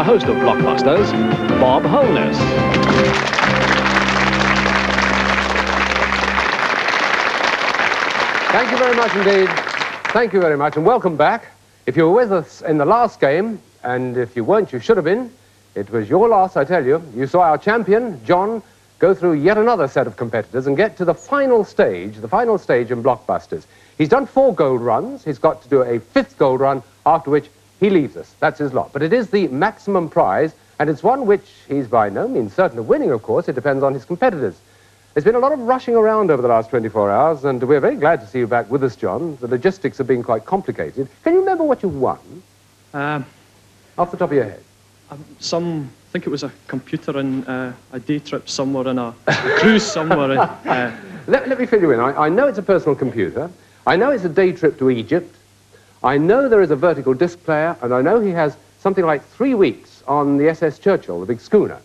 host of Blockbusters, Bob Holness. Thank you very much indeed. Thank you very much, and welcome back. If you were with us in the last game, and if you weren't, you should have been. It was your loss, I tell you. You saw our champion, John, go through yet another set of competitors and get to the final stage in Blockbusters. He's done 4 gold runs. He's got to do a 5th gold run, after which he leaves us. That's his lot. But it is the maximum prize, and it's one which he's by no means certain of winning, of course. It depends on his competitors. There's been a lot of rushing around over the last 24 hours, and we're very glad to see you back with us, John. The logistics have been quite complicated. Can you remember what you won? Off the top of your head. I think it was a computer and a day trip somewhere in a cruise somewhere. Let me fill you in. I know it's a personal computer. I know it's a day trip to Egypt. I know there is a vertical disc player, and I know he has something like 3 weeks on the SS Churchill, the big schooner.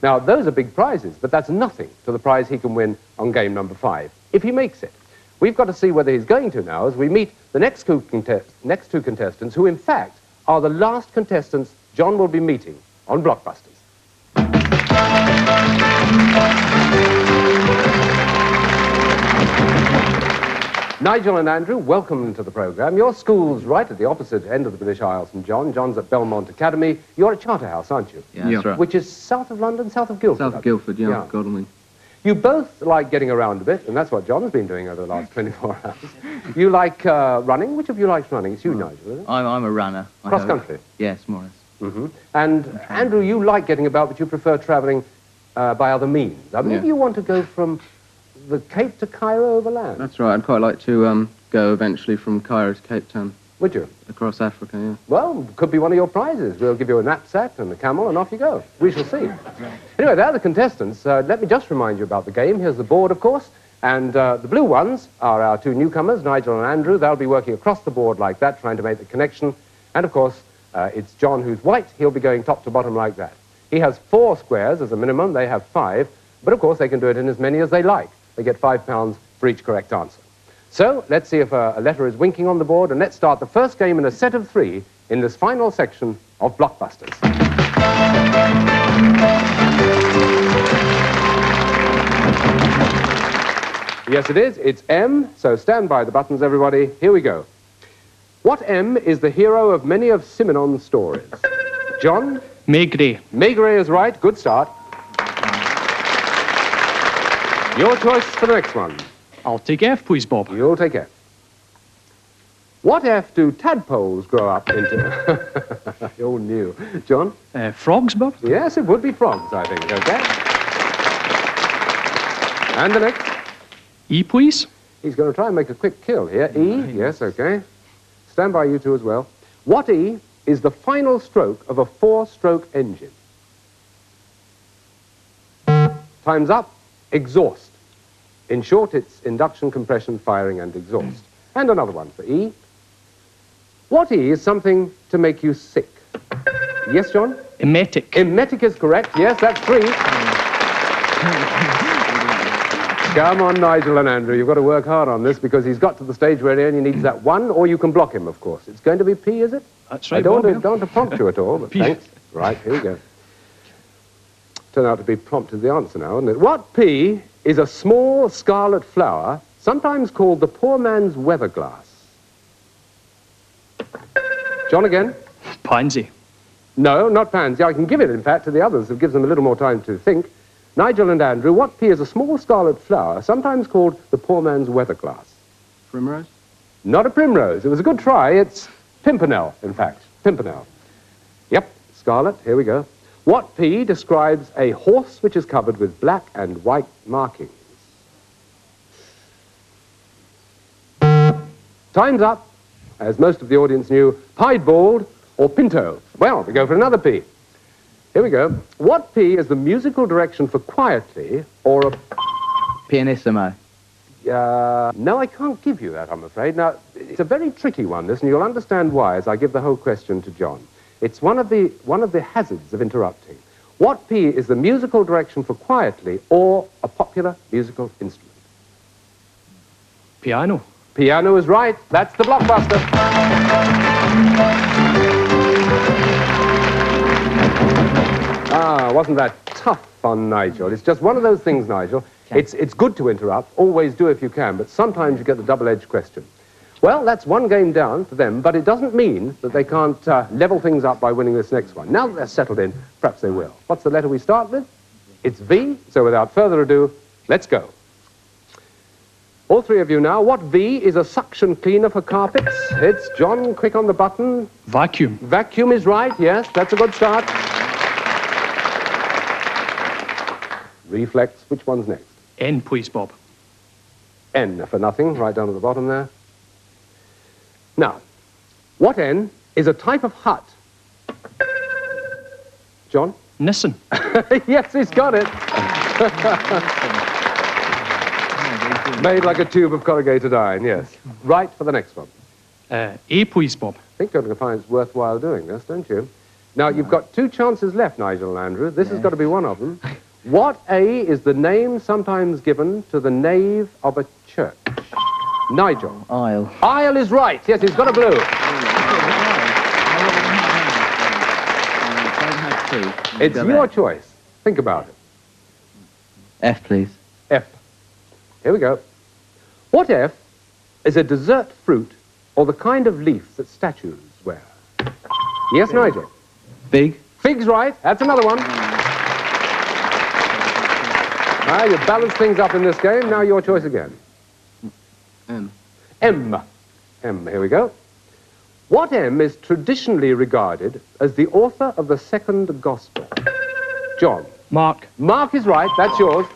Now, those are big prizes, but that's nothing to the prize he can win on game number 5, if he makes it. We've got to see whether he's going to now as we meet the next two contestants, who in fact are the last contestants John will be meeting on Blockbusters. Nigel and Andrew, welcome to the programme. Your school's right at the opposite end of the British Isles from John. John's at Belmont Academy. You're at Charterhouse, aren't you? Yeah, that's right. Which is south of London, south of Guildford? South of Guildford, yeah. Godalming. You both like getting around a bit, and that's what John's been doing over the last 24 hours. You like running. Which of you likes running? It's you, Nigel, isn't it? I'm a runner. Cross-country? Yes, more or less. Mm-hmm. And Andrew, you like getting about, but you prefer travelling by other means. I believe you want to go from the Cape to Cairo overland. That's right. I'd quite like to go eventually from Cairo to Cape Town. Would you? Across Africa, yeah. Well, could be one of your prizes. We'll give you a knapsack and a camel, and off you go. We shall see. Anyway, there are the contestants. Let me just remind you about the game. Here's the board, of course. And the blue ones are our 2 newcomers, Nigel and Andrew. They'll be working across the board like that, trying to make the connection. And, of course, it's John, who's white. He'll be going top to bottom like that. He has 4 squares as a minimum. They have 5. But, of course, they can do it in as many as they like. They get £5 for each correct answer. So, let's see if a letter is winking on the board, and let's start the first game in a set of 3 in this final section of Blockbusters. Yes, it is. It's M, so stand by the buttons, everybody. Here we go. What M is the hero of many of Simenon's stories? John? Maigret. Maigret is right. Good start. Your choice for the next one. I'll take F, please, Bob. You'll take F. What F do tadpoles grow up into? You're new. John? Frogs, Bob? Yes, it would be frogs, I think. Okay. And the next? E, please. He's going to try and make a quick kill here. E, yes, okay. Stand by, you two as well. What E is the final stroke of a 4-stroke engine? Time's up. Exhaust. In short, it's induction, compression, firing, and exhaust. And another one for E. What E is something to make you sick? Yes, John? Emetic. Emetic is correct. Yes, that's 3. Come on, Nigel and Andrew. You've got to work hard on this because he's got to the stage where he only needs that 1, or you can block him, of course. It's going to be P, is it? That's right, I don't Bob, want to prompt you at all, but P. thanks. Right, here we go. Turned out to be prompt is the answer now, isn't it? What P is a small scarlet flower, sometimes called the poor man's weather glass? John again? Pansy. No, not pansy. I can give it, in fact, to the others. It gives them a little more time to think. Nigel and Andrew, what P is a small scarlet flower, sometimes called the poor man's weather glass? Primrose? Not a primrose. It was a good try. It's pimpernel, in fact. Pimpernel. Yep, scarlet. Here we go. What P describes a horse which is covered with black and white markings? Time's up. As most of the audience knew, piebald or pinto. Well, we go for another P. Here we go. What P is the musical direction for quietly or a... Pianissimo. No, I can't give you that, I'm afraid. Now, it's a very tricky one, this, and you'll understand why as I give the whole question to John. It's one of the hazards of interrupting. What P is the musical direction for quietly or a popular musical instrument? Piano. Piano is right. That's the Blockbuster. Ah, wasn't that tough on Nigel? It's just one of those things, Nigel. It's good to interrupt. Always do if you can, but sometimes you get the double-edged question. Well, that's one game down for them, but it doesn't mean that they can't level things up by winning this next one. Now that they're settled in, perhaps they will. What's the letter we start with? It's V, so without further ado, let's go. All three of you now. What V is a suction cleaner for carpets? It's John, quick on the button. Vacuum. Vacuum is right, yes, that's a good start. Reflex, which one's next? N, please, Bob. N for nothing, right down at the bottom there. Now, what N is a type of hut? John? Nissen. Yes, he's got it. Made like a tube of corrugated iron, yes. Right for the next one. A, please, Bob. I think you're going to find it's worthwhile doing this, don't you? Now, you've got two chances left, Nigel and Andrew. This has got to be one of them. What A is the name sometimes given to the nave of a church? Nigel. Aisle. Aisle is right. Yes, he's got a blue. It's your choice. Think about it. F, please. F. Here we go. What F is a dessert fruit or the kind of leaf that statues wear? Yes, Nigel. Big. Fig's right. That's another one. Now, you balance things up in this game. Now your choice again. M. M. M. Here we go. What M is traditionally regarded as the author of the second gospel? John. Mark. Mark is right. That's yours.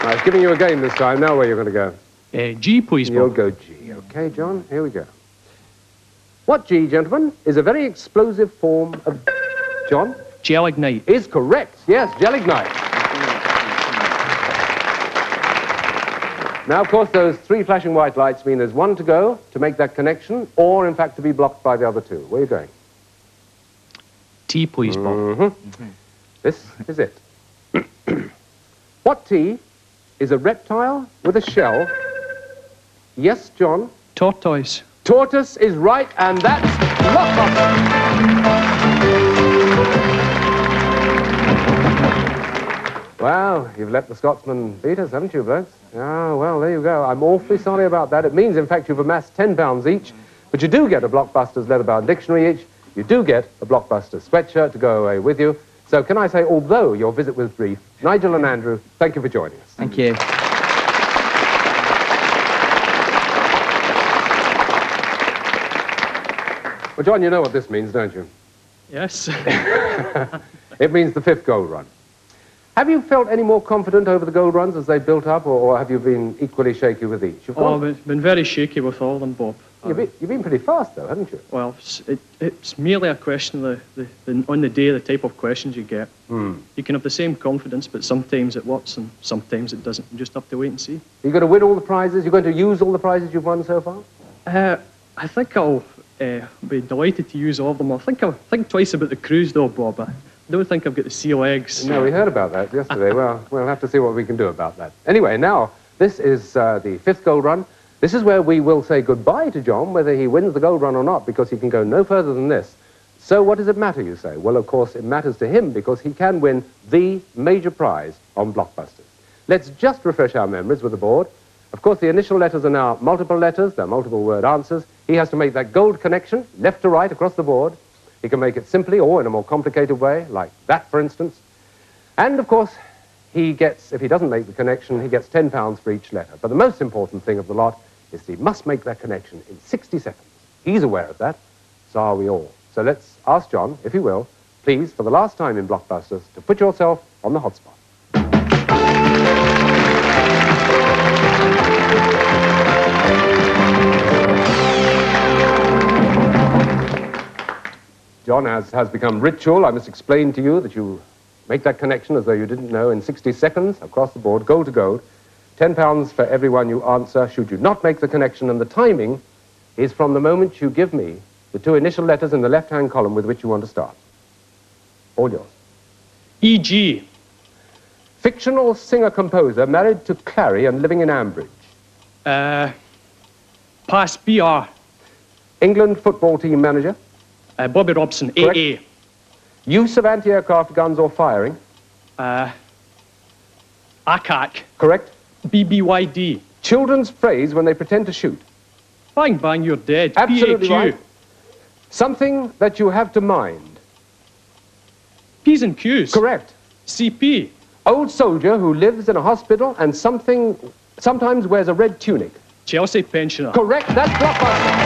I was giving you a game this time. Now where are you going to go? G, please, Bob. You'll go G. Okay, John, here we go. What G, gentlemen, is a very explosive form of... John? Gelignite. Is correct. Yes, gelignite. Now, of course, those three flashing white lights mean there's one to go to make that connection, or, in fact, to be blocked by the other two. Where are you going? T, please, Bob. This is it. What T is a reptile with a shell? Yes, John? Tortoise. Tortoise is right, and that's Blockbusters. Well, you've let the Scotsman beat us, haven't you, blokes? Oh, well, there you go. I'm awfully sorry about that. It means, in fact, you've amassed £10 each, but you do get a Blockbusters leather-bound dictionary each. You do get a Blockbusters sweatshirt to go away with you. So can I say, although your visit was brief, Nigel and Andrew, thank you for joining us. Thank you. Well, John, you know what this means, don't you? Yes. It means the 5th gold run. Have you felt any more confident over the gold runs as they built up, or have you been equally shaky with each? I've been very shaky with all of them, Bob. You've been pretty fast, though, haven't you? Well, it's merely a question of on the day, the type of questions you get. You can have the same confidence, but sometimes it works and sometimes it doesn't. You just have to wait and see. You're going to win all the prizes? You're going to use all the prizes you've won so far? I think I'll be delighted to use all of them. I'll think twice about the cruise, though, Bob. I don't think I've got the sea legs. No, we heard about that yesterday. Well, we'll have to see what we can do about that. Anyway, now, this is the 5th gold run. This is where we will say goodbye to John, whether he wins the gold run or not, because he can go no further than this. So what does it matter, you say? Well, of course, it matters to him because he can win the major prize on Blockbusters. Let's just refresh our memories with the board. Of course, the initial letters are now multiple letters. They're multiple-word answers. He has to make that gold connection, left to right, across the board. He can make it simply or in a more complicated way, like that, for instance. And, of course, he gets, if he doesn't make the connection, he gets £10 for each letter. But the most important thing of the lot is he must make that connection in 60 seconds. He's aware of that, so are we all. So let's ask John, if he will, please, for the last time in Blockbusters, to put yourself on the hotspot. John, as has become ritual, I must explain to you that you make that connection as though you didn't know in 60 seconds, across the board, gold to gold. £10 for everyone you answer should you not make the connection, and the timing is from the moment you give me the two initial letters in the left-hand column with which you want to start. All yours. E.G. Fictional singer-composer married to Clary and living in Ambridge. Pass. B.R. England football team manager. Bobby Robson. Correct. A.A. Use of anti-aircraft guns or firing. ACAC. Correct. BBYD. Children's phrase when they pretend to shoot. Bang, bang, you're dead. Absolutely PAQ. right. Something that you have to mind. P's and Q's. Correct. CP. Old soldier who lives in a hospital and sometimes wears a red tunic. Chelsea pensioner. Correct. That's Blockbusters.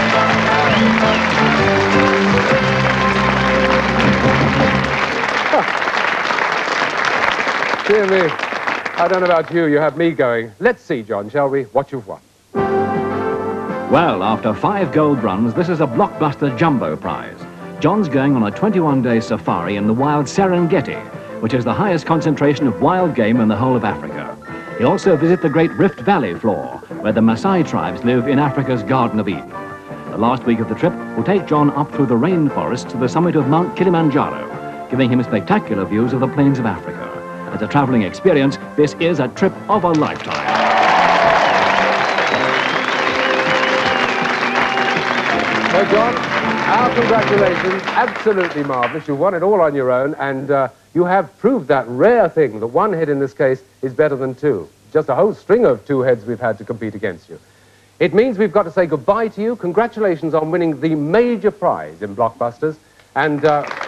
Dear me, I don't know about you, you have me going. Let's see, John, shall we, what you've won. Well, after 5 gold runs, this is a Blockbuster Jumbo Prize. John's going on a 21-day safari in the wild Serengeti, which is the highest concentration of wild game in the whole of Africa. He'll also visit the great Rift Valley floor, where the Maasai tribes live in Africa's Garden of Eden. The last week of the trip will take John up through the rainforest to the summit of Mount Kilimanjaro, giving him spectacular views of the plains of Africa. As a travelling experience, this is a trip of a lifetime. Well, John, our congratulations. Absolutely marvellous. You won it all on your own, and you have proved that rare thing, that one head in this case is better than two. Just a whole string of 2 heads we've had to compete against you. It means we've got to say goodbye to you. Congratulations on winning the major prize in Blockbusters. And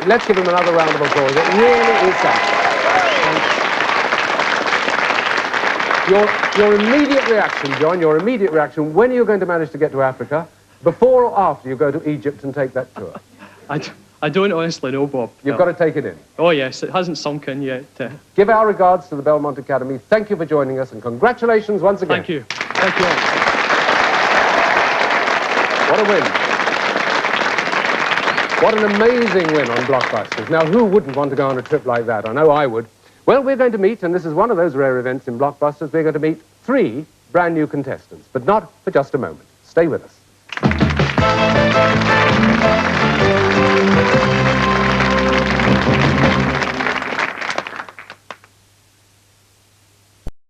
let's give him another round of applause. It really is something. Your immediate reaction, John, your immediate reaction, when are you going to manage to get to Africa? Before or after you go to Egypt and take that tour? I don't honestly know, Bob. You've got to take it in. Oh, yes, it hasn't sunk in yet. Give our regards to the Belmont Academy. Thank you for joining us, and congratulations once again. Thank you. Thank you all. What a win. What an amazing win on Blockbusters. Now, who wouldn't want to go on a trip like that? I know I would. Well, we're going to meet, and this is one of those rare events in Blockbusters, we're going to meet 3 brand new contestants, but not for just a moment. Stay with us.